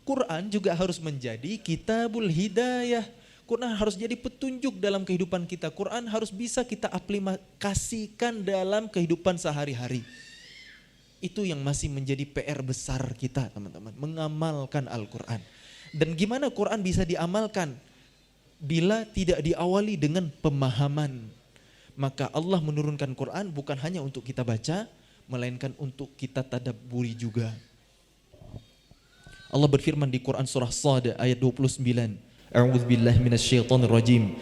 Quran juga harus menjadi kitabul hidayah. Quran harus jadi petunjuk dalam kehidupan kita. Quran harus bisa kita aplikasikan dalam kehidupan sehari-hari. Itu yang masih menjadi PR besar kita, teman-teman. Mengamalkan Al-Quran. Dan gimana Quran bisa diamalkan? Bila tidak diawali dengan pemahaman. Maka Allah menurunkan Quran bukan hanya untuk kita baca, melainkan untuk kita tadabburi juga. Allah berfirman di Quran surah Sad ayat 29. A'udzubillahi minasyaitonirrajim.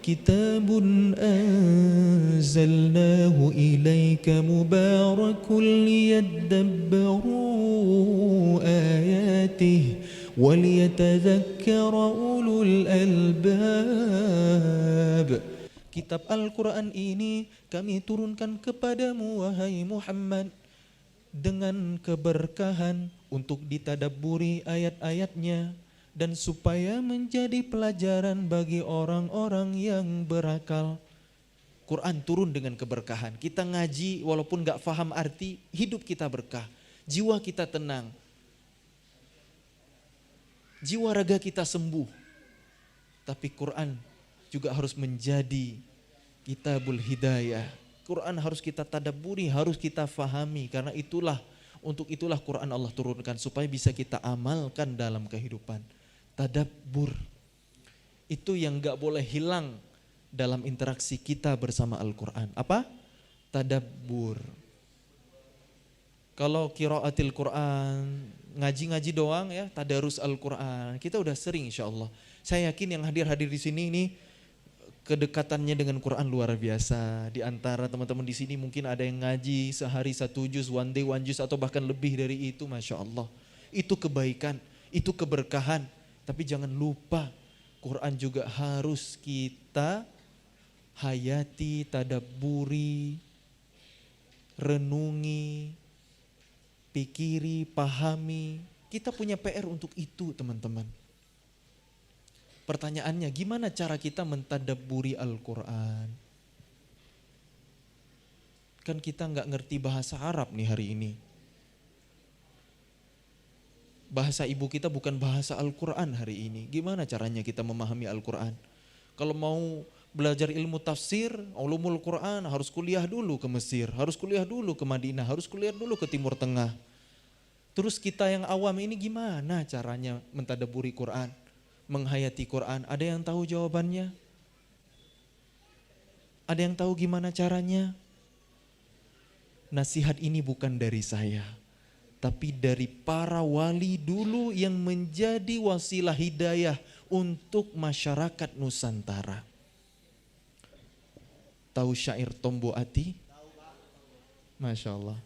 كتاب أنزلناه إليك مبارك ليدبروا آياته وليتذكر أولو الألباب. Kitab Al-Quran ini kami turunkan kepadamu wahai Muhammad dengan keberkahan untuk ditadabburi ayat-ayatnya dan supaya menjadi pelajaran bagi orang-orang yang berakal. Quran turun dengan keberkahan. Kita ngaji walaupun gak paham arti, hidup kita berkah. Jiwa kita tenang. Jiwa raga kita sembuh. Tapi Quran juga harus menjadi kitabul hidayah. Quran harus kita tadabburi, harus kita fahami. Karena untuk itulah Quran Allah turunkan supaya bisa kita amalkan dalam kehidupan. Tadabbur itu yang gak boleh hilang dalam interaksi kita bersama Al-Quran. Apa? Tadabbur. Kalau qiraatil Quran, ngaji-ngaji doang ya, tadarus Al-Quran, kita udah sering insya Allah. Saya yakin yang hadir-hadir di sini ini kedekatannya dengan Quran luar biasa. Di antara teman-teman di sini mungkin ada yang ngaji sehari 1 juz, one day 1 juz atau bahkan lebih dari itu, Masya Allah. Itu kebaikan, itu keberkahan. Tapi jangan lupa Quran juga harus kita hayati, tadabburi, renungi, pikiri, pahami. Kita punya PR untuk itu teman-teman. Pertanyaannya, gimana cara kita mentadabburi Al-Quran? Kan kita nggak ngerti bahasa Arab nih hari ini. Bahasa ibu kita bukan bahasa Al-Quran hari ini. Gimana caranya kita memahami Al-Quran? Kalau mau belajar ilmu tafsir, ulumul Quran, harus kuliah dulu ke Mesir, harus kuliah dulu ke Madinah, harus kuliah dulu ke Timur Tengah. Terus kita yang awam ini gimana caranya mentadabburi Quran? Menghayati Quran, ada yang tahu jawabannya? Ada yang tahu gimana caranya? Nasihat ini bukan dari saya, tapi dari para wali dulu yang menjadi wasilah hidayah untuk masyarakat Nusantara. Tahu syair Tombo Ati? Masya Allah.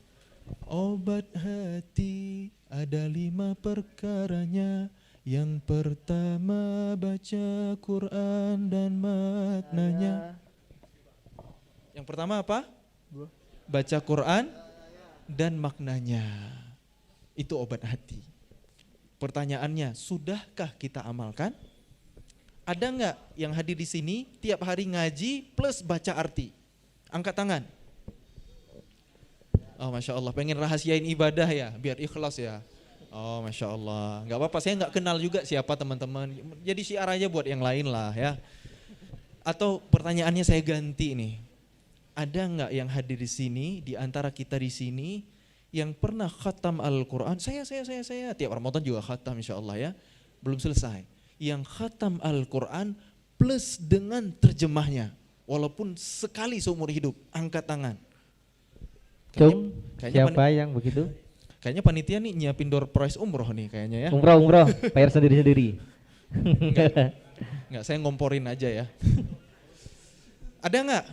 Obat hati ada 5 perkaranya. Yang pertama baca Quran dan maknanya. Yang pertama apa? Baca Quran dan maknanya. Itu obat hati. Pertanyaannya, sudahkah kita amalkan? Ada nggak yang hadir di sini tiap hari ngaji plus baca arti? Angkat tangan. Oh Masya Allah, pengen rahasiain ibadah ya, biar ikhlas ya. Oh Masya Allah, gak apa-apa, saya gak kenal juga siapa teman-teman. Jadi syiar aja buat yang lain lah ya. Atau pertanyaannya saya ganti nih. Ada gak yang hadir di sini, di antara kita di sini, yang pernah khatam Al-Quran? Saya, tiap Ramadan juga khatam insya Allah ya. Belum selesai. Yang khatam Al-Quran plus dengan terjemahnya. Walaupun sekali seumur hidup, angkat tangan. Kayaknya siapa yang begitu? Kayaknya panitia nih nyiapin door prize umroh nih kayaknya ya. Umroh, bayar sendiri-sendiri. Enggak, saya ngomporin aja ya. Ada enggak?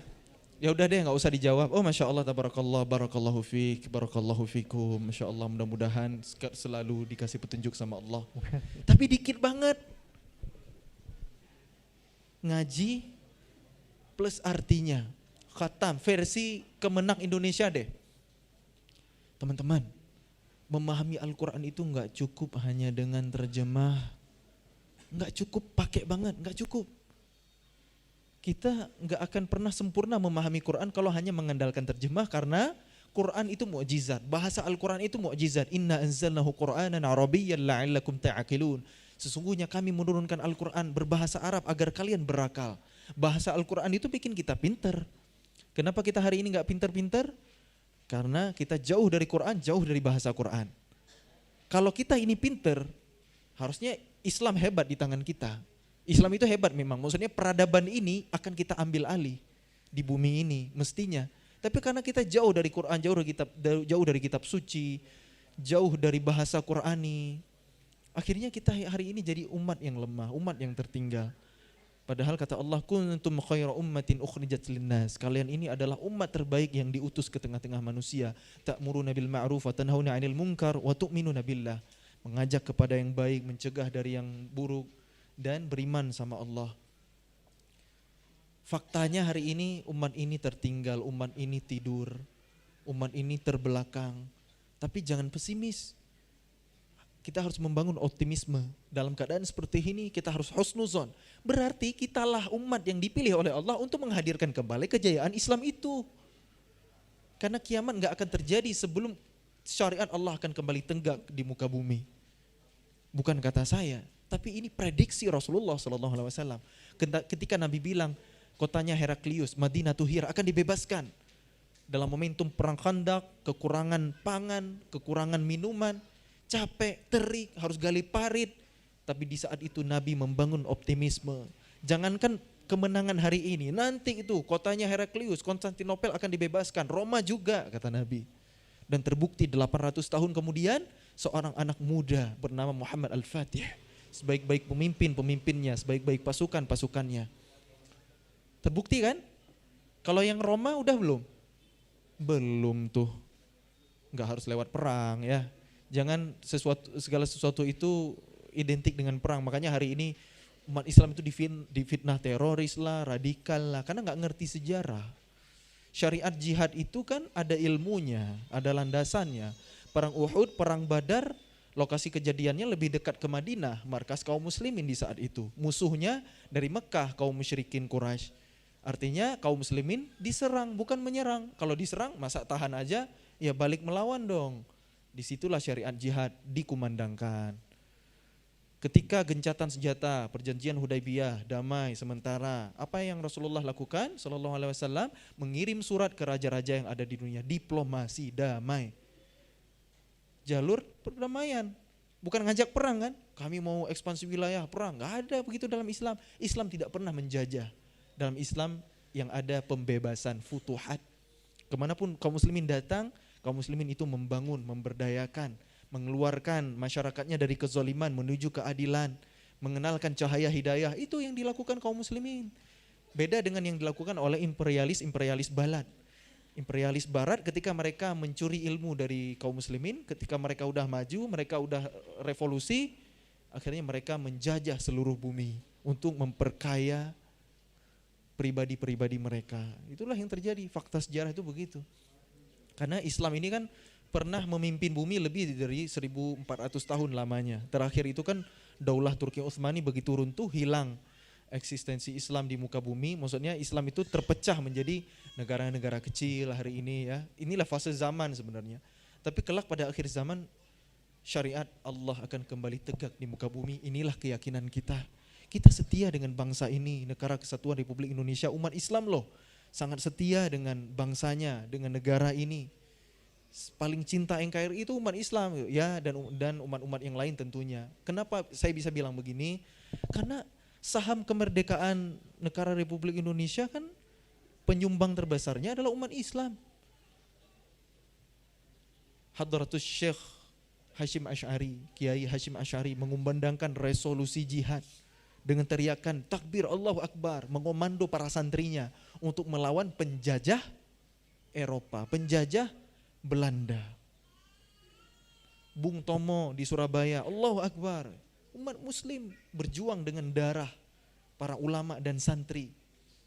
Ya udah deh, enggak usah dijawab. Oh Masya Allah, tabarakallah, barakallahu fiik, barakallahu fikum. Masya Allah, mudah-mudahan selalu dikasih petunjuk sama Allah. Tapi dikit banget. Ngaji plus artinya. Khatam, versi Kemenak Indonesia deh. Teman-teman, memahami Al-Quran itu enggak cukup hanya dengan terjemah. Enggak cukup pakai banget, enggak cukup. Kita enggak akan pernah sempurna memahami Quran kalau hanya mengandalkan terjemah, karena Quran itu mukjizat. Bahasa Al-Quran itu mukjizat. Inna anzalnahu Qur'anan Arabiyyan la'allakum ta'qilun. Sesungguhnya kami menurunkan Al-Quran berbahasa Arab agar kalian berakal. Bahasa Al-Quran itu bikin kita pinter. Kenapa kita hari ini enggak pinter-pinter? Karena kita jauh dari Quran, jauh dari bahasa Quran. Kalau kita ini pinter, harusnya Islam hebat di tangan kita. Islam itu hebat memang, maksudnya peradaban ini akan kita ambil alih di bumi ini, mestinya. Tapi karena kita jauh dari Quran, jauh dari kitab suci, jauh dari bahasa Qurani, akhirnya kita hari ini jadi umat yang lemah, umat yang tertinggal. Padahal kata Allah, kuntum khaira ummatin ukhrijat linnas. Kalian ini adalah umat terbaik yang diutus ke tengah-tengah manusia. Ta'muruna bil ma'ruf wa tanhauna 'anil munkar wa tu'minuna billah. Mengajak kepada yang baik, mencegah dari yang buruk dan beriman sama Allah. Faktanya hari ini umat ini tertinggal, umat ini tidur, umat ini terbelakang. Tapi jangan pesimis. Kita harus membangun optimisme. Dalam keadaan seperti ini kita harus husnuzon. Berarti kitalah umat yang dipilih oleh Allah untuk menghadirkan kembali kejayaan Islam itu. Karena kiamat gak akan terjadi sebelum syariat Allah akan kembali tegak di muka bumi. Bukan kata saya, tapi ini prediksi Rasulullah SAW. Ketika Nabi bilang kotanya Heraklius, Madinatu Hira akan dibebaskan. Dalam momentum perang Khandaq, kekurangan pangan, kekurangan minuman, capek, terik, harus gali parit. Tapi di saat itu Nabi membangun optimisme. Jangankan kemenangan hari ini, nanti itu kotanya Heraklius, Konstantinopel akan dibebaskan, Roma juga kata Nabi. Dan terbukti 800 tahun kemudian seorang anak muda bernama Muhammad Al-Fatih, sebaik-baik pemimpinnya, sebaik-baik pasukannya. Terbukti kan? Kalau yang Roma udah belum? Belum tuh. Enggak harus lewat perang ya. Jangan segala sesuatu itu identik dengan perang. Makanya hari ini umat Islam itu difitnah teroris lah, radikal lah, karena nggak ngerti sejarah. Syariat jihad itu kan ada ilmunya, ada landasannya. Perang Uhud, perang Badar, lokasi kejadiannya lebih dekat ke Madinah, markas kaum muslimin di saat itu. Musuhnya dari Mekah, kaum musyrikin Quraisy. Artinya kaum muslimin diserang, bukan menyerang. Kalau diserang masa tahan aja, ya balik melawan dong. Disitulah syariat jihad dikumandangkan. Ketika gencatan senjata, perjanjian Hudaibiyah, damai sementara, apa yang Rasulullah lakukan? Sallallahu alaihi wasallam mengirim surat ke raja-raja yang ada di dunia, diplomasi damai. Jalur perdamaian, bukan ngajak perang kan? Kami mau ekspansi wilayah perang, nggak ada begitu dalam Islam. Islam tidak pernah menjajah. Dalam Islam yang ada pembebasan, futuhat. Kemanapun kaum muslimin datang, kaum muslimin itu membangun, memberdayakan, mengeluarkan masyarakatnya dari kezaliman menuju keadilan, mengenalkan cahaya hidayah. Itu yang dilakukan kaum muslimin. Beda dengan yang dilakukan oleh imperialis barat. Imperialis barat ketika mereka mencuri ilmu dari kaum muslimin, ketika mereka udah maju, mereka udah revolusi, akhirnya mereka menjajah seluruh bumi untuk memperkaya pribadi-pribadi mereka. Itulah yang terjadi, fakta sejarah itu begitu. Karena Islam ini kan pernah memimpin bumi lebih dari 1400 tahun lamanya. Terakhir itu kan Daulah Turki Utsmani begitu runtuh, hilang eksistensi Islam di muka bumi. Maksudnya Islam itu terpecah menjadi negara-negara kecil hari ini ya. Inilah fase zaman sebenarnya. Tapi kelak pada akhir zaman syariat Allah akan kembali tegak di muka bumi. Inilah keyakinan kita. Kita setia dengan bangsa ini, Negara Kesatuan Republik Indonesia, umat Islam loh. Sangat setia dengan bangsanya, dengan negara ini. Paling cinta NKRI itu umat Islam ya, dan umat-umat yang lain tentunya. Kenapa saya bisa bilang begini? Karena saham kemerdekaan negara Republik Indonesia kan penyumbang terbesarnya adalah umat Islam. Hadratus Syekh Hashim Asy'ari, Kiai Hashim Asy'ari mengumandangkan resolusi jihad dengan teriakan takbir Allahu Akbar, mengomando para santrinya untuk melawan penjajah Eropa, penjajah Belanda. Bung Tomo di Surabaya, Allahu Akbar. Umat muslim berjuang dengan darah para ulama dan santri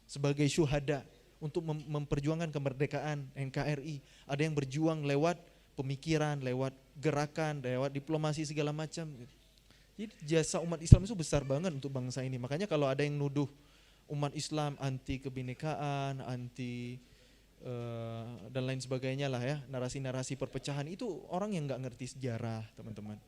sebagai syuhada untuk memperjuangkan kemerdekaan NKRI. Ada yang berjuang lewat pemikiran, lewat gerakan, lewat diplomasi segala macam. Jadi jasa umat Islam itu besar banget untuk bangsa ini. Makanya kalau ada yang nuduh umat Islam anti kebinekaan, anti dan lain sebagainya lah ya, narasi-narasi perpecahan, itu orang yang nggak ngerti sejarah teman-teman.